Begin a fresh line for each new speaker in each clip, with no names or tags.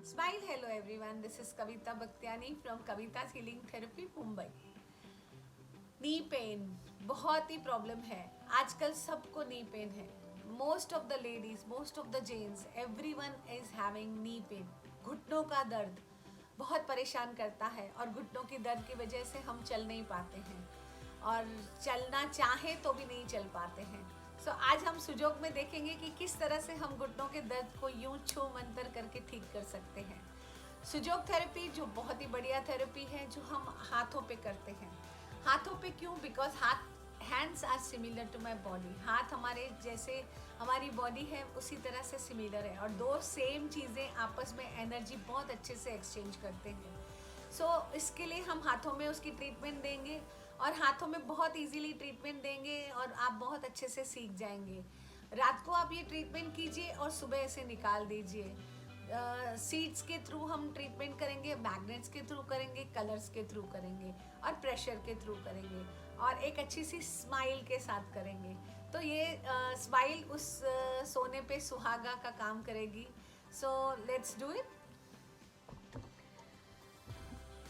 Smile, hello everyone. This is Kavita Bhaktiani from Kavita's Healing Therapy, Mumbai. Knee pain बहुत ही problem है आजकल, सबको knee pain है. Most of the ladies, most of the gents, everyone is having knee pain. घुटनों का दर्द बहुत परेशान करता है और घुटनों की दर्द की वजह से हम चल नहीं पाते हैं और चलना चाहे तो भी नहीं चल पाते हैं. सो आज हम सुजोग में देखेंगे कि किस तरह से हम घुटनों के दर्द को यूं छू मंतर करके ठीक कर सकते हैं. सुजोग थेरेपी जो बहुत ही बढ़िया थेरेपी है, जो हम हाथों पे करते हैं. हाथों पे क्यों? Because hands are similar to my body. हाथ हमारे जैसे हमारी बॉडी है उसी तरह से सिमिलर है और दो सेम चीज़ें आपस में एनर्जी बहुत अच्छे से एक्सचेंज करते हैं. सो इसके लिए हम हाथों में उसकी ट्रीटमेंट देंगे और हाथों में बहुत इजीली ट्रीटमेंट देंगे और आप बहुत अच्छे से सीख जाएंगे. रात को आप ये ट्रीटमेंट कीजिए और सुबह इसे निकाल दीजिए. सीड्स के थ्रू हम ट्रीटमेंट करेंगे, मैग्नेट्स के थ्रू करेंगे, कलर्स के थ्रू करेंगे और प्रेशर के थ्रू करेंगे और एक अच्छी सी स्माइल के साथ करेंगे. तो ये स्माइल उस सोने पे सुहागा का काम करेगी. So let's do it.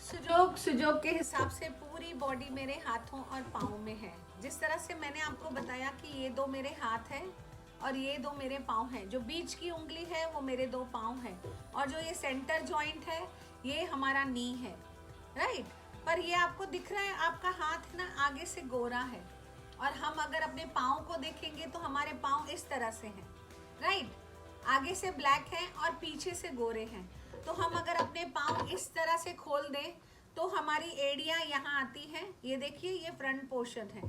सुजोग के हिसाब से पूरी बॉडी मेरे हाथों और पाँव में है. जिस तरह से मैंने आपको बताया कि ये दो मेरे हाथ हैं और ये दो मेरे पाँव हैं. जो बीच की उंगली है वो मेरे दो पाँव हैं और जो ये सेंटर जॉइंट है ये हमारा नी है. राइट. पर ये आपको दिख रहा है, आपका हाथ ना आगे से गोरा है और हम अगर अपने पाँव को देखेंगे तो हमारे पाँव इस तरह से हैं. राइट. आगे से ब्लैक हैं और पीछे से गोरे हैं. तो हम अगर अपने पाँव इस तरह से खोल दें तो हमारी एड़ियाँ यहाँ आती हैं. ये देखिए, ये फ्रंट पोर्शन है.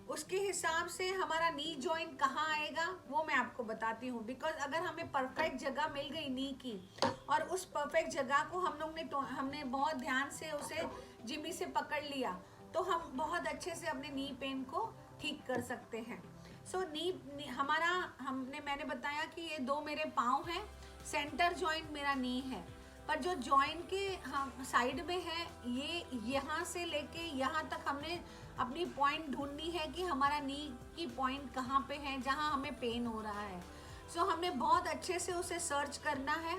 उसके हिसाब से हमारा नी जॉइंट कहाँ आएगा वो मैं आपको बताती हूँ. बिकॉज अगर हमें परफेक्ट जगह मिल गई नी की और उस परफेक्ट जगह को हमने बहुत ध्यान से उसे जिमी से पकड़ लिया तो हम बहुत अच्छे से अपने नी पेन को ठीक कर सकते हैं. सो मैंने बताया कि ये दो मेरे पाँव हैं, सेंटर जॉइंट मेरा नी है. पर जो जॉइंट के साइड में है ये यहाँ से लेके यहाँ तक हमने अपनी पॉइंट ढूंढनी है कि हमारा नी की पॉइंट कहाँ पे है जहाँ हमें पेन हो रहा है. सो हमने बहुत अच्छे से उसे सर्च करना है.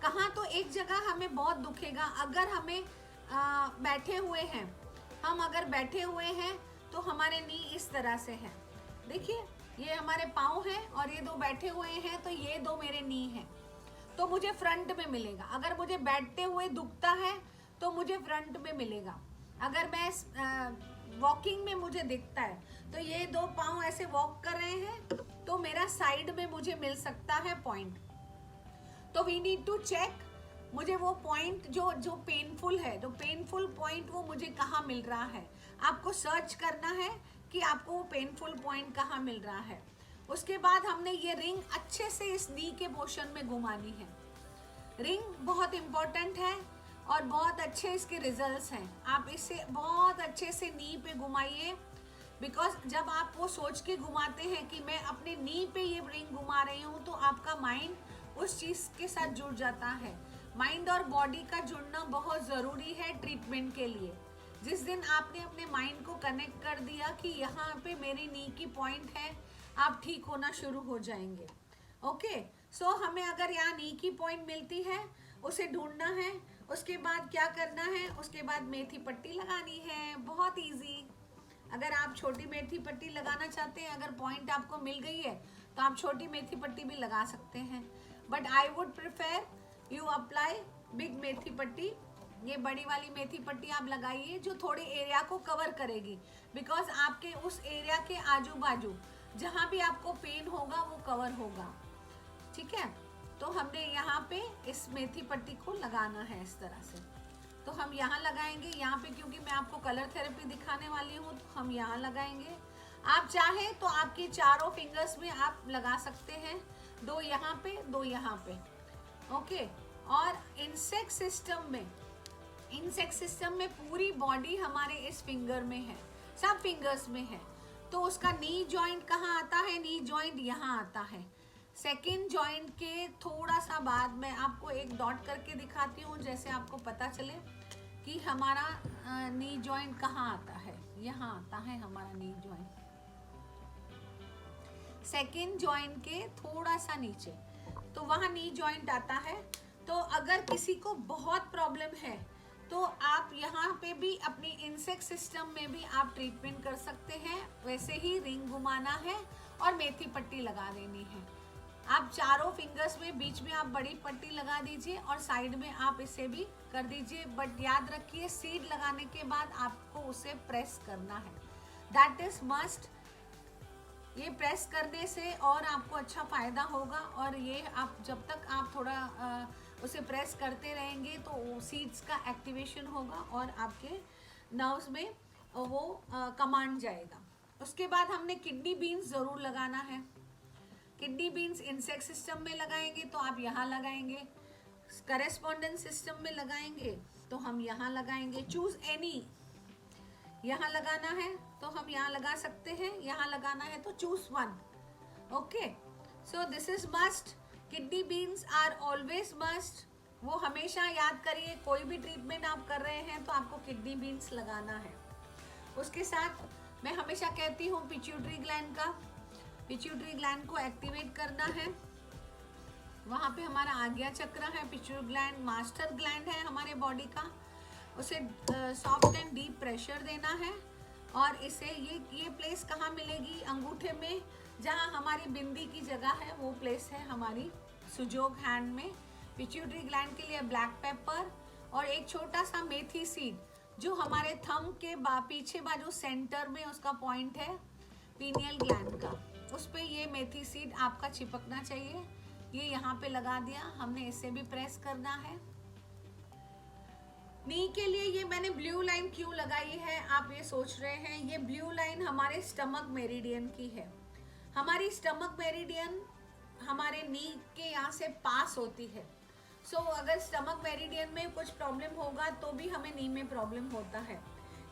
कहाँ तो एक जगह हमें बहुत दुखेगा. अगर हमें बैठे हुए हैं, हम अगर बैठे हुए हैं तो हमारे नी इस तरह से हैं. देखिए, ये हमारे पाँव हैं और ये दो बैठे हुए हैं तो ये दो मेरे नी हैं. तो मुझे फ्रंट में मिलेगा. अगर मुझे बैठते हुए दुखता है तो मुझे फ्रंट में मिलेगा. अगर मैं वॉकिंग में मुझे दिखता है तो ये दो पाँव ऐसे वॉक कर रहे हैं तो मेरा साइड में मुझे मिल सकता है पॉइंट. तो वी नीड टू चेक मुझे वो पॉइंट जो पेनफुल है, जो पेनफुल पॉइंट वो मुझे कहाँ मिल रहा है. आपको सर्च करना है कि आपको वो पेनफुल पॉइंट कहाँ मिल रहा है. उसके बाद हमने ये रिंग अच्छे से इस नी के पोर्शन में घुमानी है. रिंग बहुत इम्पोर्टेंट है और बहुत अच्छे इसके रिजल्ट्स हैं. आप इसे बहुत अच्छे से नी पे घुमाइए. बिकॉज जब आप वो सोच के घुमाते हैं कि मैं अपने नी पे ये रिंग घुमा रही हूँ तो आपका माइंड उस चीज़ के साथ जुड़ जाता है. माइंड और बॉडी का जुड़ना बहुत ज़रूरी है ट्रीटमेंट के लिए. जिस दिन आपने अपने माइंड को कनेक्ट कर दिया कि यहाँ पे मेरी नी की पॉइंट है, आप ठीक होना शुरू हो जाएंगे. ओके. सो हमें अगर यहाँ नी की पॉइंट मिलती है उसे ढूंढना है. उसके बाद क्या करना है, उसके बाद मेथी पट्टी लगानी है. बहुत इजी. अगर आप छोटी मेथी पट्टी लगाना चाहते हैं, अगर पॉइंट आपको मिल गई है तो आप छोटी मेथी पट्टी भी लगा सकते हैं. But I would prefer you apply big methi patti. ये बड़ी वाली मेथी पट्टी आप लगाइए जो थोड़े एरिया को कवर करेगी. बिकॉज आपके उस एरिया के आजू बाजू जहाँ भी आपको पेन होगा वो कवर होगा. ठीक है. तो हमने यहाँ पे इस मेथी पट्टी को लगाना है इस तरह से. तो हम यहाँ लगाएंगे. यहाँ पे क्योंकि मैं आपको कलर थेरेपी दिखाने वाली हूँ तो हम यहाँ लगाएंगे. आप चाहें तो आपकी चारों फिंगर्स में आप लगा सकते हैं. दो यहाँ पे, दो यहाँ पे. ओके. और इंसेक्ट सिस्टम में पूरी बॉडी हमारे इस फिंगर में है, सब फिंगर्स में है. तो उसका नी जॉइंट कहाँ आता है? नी जॉइंट यहाँ आता है. सेकेंड जॉइंट के थोड़ा सा बाद मैं आपको एक डॉट करके दिखाती हूँ जैसे आपको पता चले कि हमारा नी जॉइंट कहाँ आता है. यहाँ आता है हमारा नी जॉइंट. सेकेंड जॉइंट के थोड़ा सा नीचे तो वहाँ नी जॉइंट आता है. तो अगर किसी को बहुत प्रॉब्लम है तो आप यहाँ पे भी अपनी इंसेक्ट सिस्टम में भी आप ट्रीटमेंट कर सकते हैं। वैसे ही रिंग घुमाना है और मेथी पट्टी लगा देनी है। आप चारों फिंगर्स में बीच में आप बड़ी पट्टी लगा दीजिए और साइड में आप इसे भी कर दीजिए। बट याद रखिए सीड लगाने के बाद आपको उसे प्रेस करना है, दैट इज मस्ट। ये प्रेस करने से और आपको अच्छा फ़ायदा होगा। और ये आप जब तक आप थोड़ा उसे प्रेस करते रहेंगे तो सीड्स का एक्टिवेशन होगा और आपके नर्व्स में वो कमांड जाएगा। उसके बाद हमने किडनी बीन्स ज़रूर लगाना है। किडनी बीन्स इंसेक्ट सिस्टम में लगाएंगे तो आप यहाँ लगाएंगे, करेस्पॉन्डेंस सिस्टम में लगाएंगे तो हम यहाँ लगाएंगे। चूज एनी, यहाँ लगाना है तो हम यहाँ लगा सकते हैं, यहाँ लगाना है तो choose one. Okay, so this is must. Kidney beans are always must. वो हमेशा याद करिए, कोई भी ट्रीटमेंट आप कर रहे हैं तो आपको किडनी बीन्स लगाना है। उसके साथ मैं हमेशा कहती हूँ पिट्यूटरी ग्लैंड का, पिट्यूटरी ग्लैंड को एक्टिवेट करना है। वहाँ पे हमारा आज्ञा चक्र है, पिट्यूटरी ग्लैंड मास्टर ग्लैंड है हमारे बॉडी का। उसे सॉफ्ट एंड डीप प्रेशर देना है। और इसे ये प्लेस कहाँ मिलेगी? अंगूठे में, जहाँ हमारी बिंदी की जगह है वो प्लेस है हमारी सुजोग हैंड में। पिट्यूटरी ग्लैंड के लिए ब्लैक पेपर और एक छोटा सा मेथी सीड जो हमारे थंब के पीछे बाजू सेंटर में उसका पॉइंट है पीनियल ग्लैंड का, उस पे ये मेथी सीड आपका चिपकना चाहिए। ये यहाँ पे लगा दिया हमने, इसे भी प्रेस करना है। नी के लिए ये मैंने ब्लू लाइन क्यों लगाई है, आप ये सोच रहे हैं। ये ब्लू लाइन हमारे स्टमक मेरिडियन की है। हमारी स्टमक मेरिडियन हमारे नी के यहाँ से पास होती है। सो अगर स्टमक मेरिडियन में कुछ प्रॉब्लम होगा तो भी हमें नी में प्रॉब्लम होता है।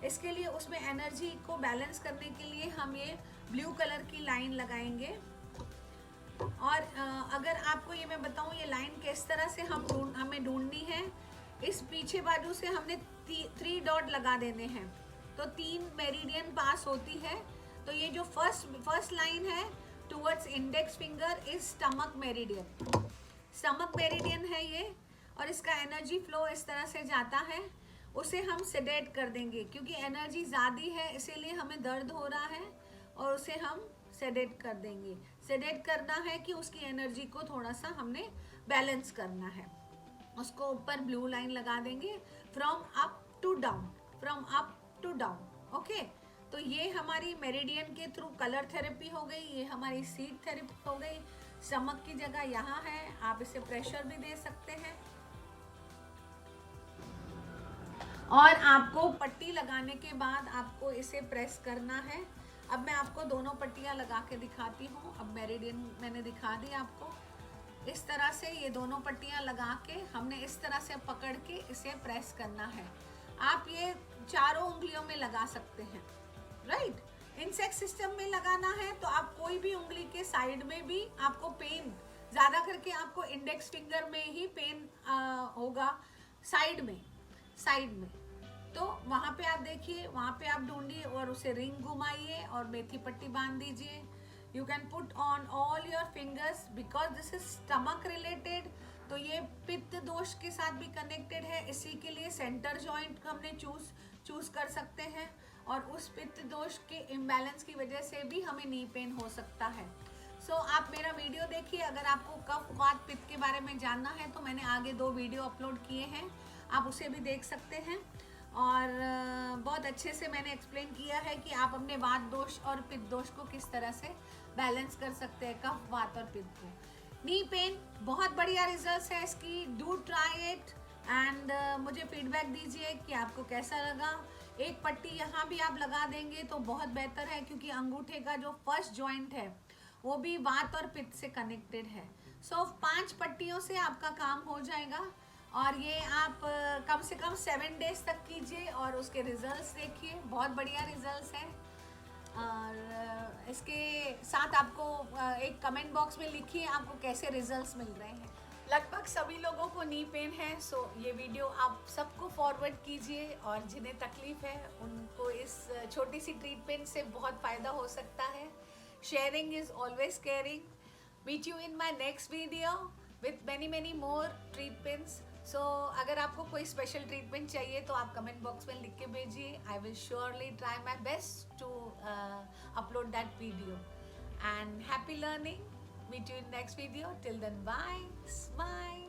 इसके लिए उसमें एनर्जी को बैलेंस करने के लिए हम ये ब्लू कलर की लाइन लगाएंगे। और अगर आपको ये मैं बताऊँ ये लाइन किस तरह से हमें ढूंढनी है, इस पीछे बाजू से हमने 3 डॉट लगा देने हैं तो 3 मेरिडियन पास होती है। तो ये जो फर्स्ट लाइन है towards index finger is stomach meridian. Stomach meridian है ये, और इसका एनर्जी फ्लो इस तरह से जाता है। उसे हम सेडेट कर देंगे क्योंकि एनर्जी ज़्यादा है, इसीलिए हमें दर्द हो रहा है और उसे हम सेडेट कर देंगे। सेडेट करना है कि उसकी एनर्जी को थोड़ा सा हमने बैलेंस करना है। उसको ऊपर ब्लू लाइन लगा देंगे, from up to down, from up to down. Okay, तो ये हमारी मेरिडियन के थ्रू कलर थेरेपी हो गई, ये हमारी सीड थेरेपी हो गई। स्टमक की जगह यहाँ है, आप इसे प्रेशर भी दे सकते हैं। और आपको पट्टी लगाने के बाद आपको इसे प्रेस करना है। अब मैं आपको दोनों पट्टियाँ लगा के दिखाती हूँ। अब मेरिडियन मैंने दिखा दी आपको। इस तरह से ये दोनों पट्टियाँ लगा के हमने इस तरह से पकड़ के इसे प्रेस करना है। आप ये चारों उंगलियों में लगा सकते हैं, राइट। इंसेक्ट सिस्टम में लगाना है तो आप कोई भी उंगली के साइड में भी आपको पेन, ज़्यादा करके आपको इंडेक्स फिंगर में ही पेन होगा, साइड में। तो वहाँ पे आप देखिए, वहाँ पे आप ढूंढिए और उसे रिंग घुमाइए और मेथी पट्टी बांध दीजिए। You can put on all your fingers because this is stomach related। तो ये पित्त दोष के साथ भी कनेक्टेड है, इसी के लिए सेंटर जॉइंट हमने चूज कर सकते हैं। और उस पित्त दोष के इम्बैलेंस की वजह से भी हमें नी पेन हो सकता है। सो आप मेरा वीडियो देखिए। अगर आपको कफ वात पित्त के बारे में जानना है तो मैंने आगे 2 वीडियो अपलोड किए हैं, आप उसे भी देख सकते हैं। और बहुत अच्छे से मैंने एक्सप्लेन किया है कि आप अपने वात दोष और पित्त दोष को किस तरह से बैलेंस कर सकते हैं, कफ वात और पित्त को। नी पेन बहुत बढ़िया रिजल्ट्स है इसकी, डू ट्राई इट एंड मुझे फीडबैक दीजिए कि आपको कैसा लगा। एक पट्टी यहाँ भी आप लगा देंगे तो बहुत बेहतर है क्योंकि अंगूठे का जो फर्स्ट जॉइंट है वो भी वात और पित्त से कनेक्टेड है। सो 5 पट्टियों से आपका काम हो जाएगा। और ये आप कम से कम 7 डेज तक कीजिए और उसके रिजल्ट्स देखिए, बहुत बढ़िया रिजल्ट्स हैं। और इसके साथ आपको एक कमेंट बॉक्स में लिखिए आपको कैसे रिजल्ट्स मिल रहे हैं। लगभग सभी लोगों को नी पेन है, सो ये वीडियो आप सबको फॉरवर्ड कीजिए और जिन्हें तकलीफ है उनको इस छोटी सी ट्रीटमेंट से बहुत फ़ायदा हो सकता है। Sharing is always caring. Meet you in my next video. with many more treatments. So अगर आपको कोई स्पेशल ट्रीटमेंट चाहिए तो आप कमेंट बॉक्स में लिख के भेजिए. I will surely try my best to upload that video. And happy learning. Meet you in next video. Till then, bye. Smile.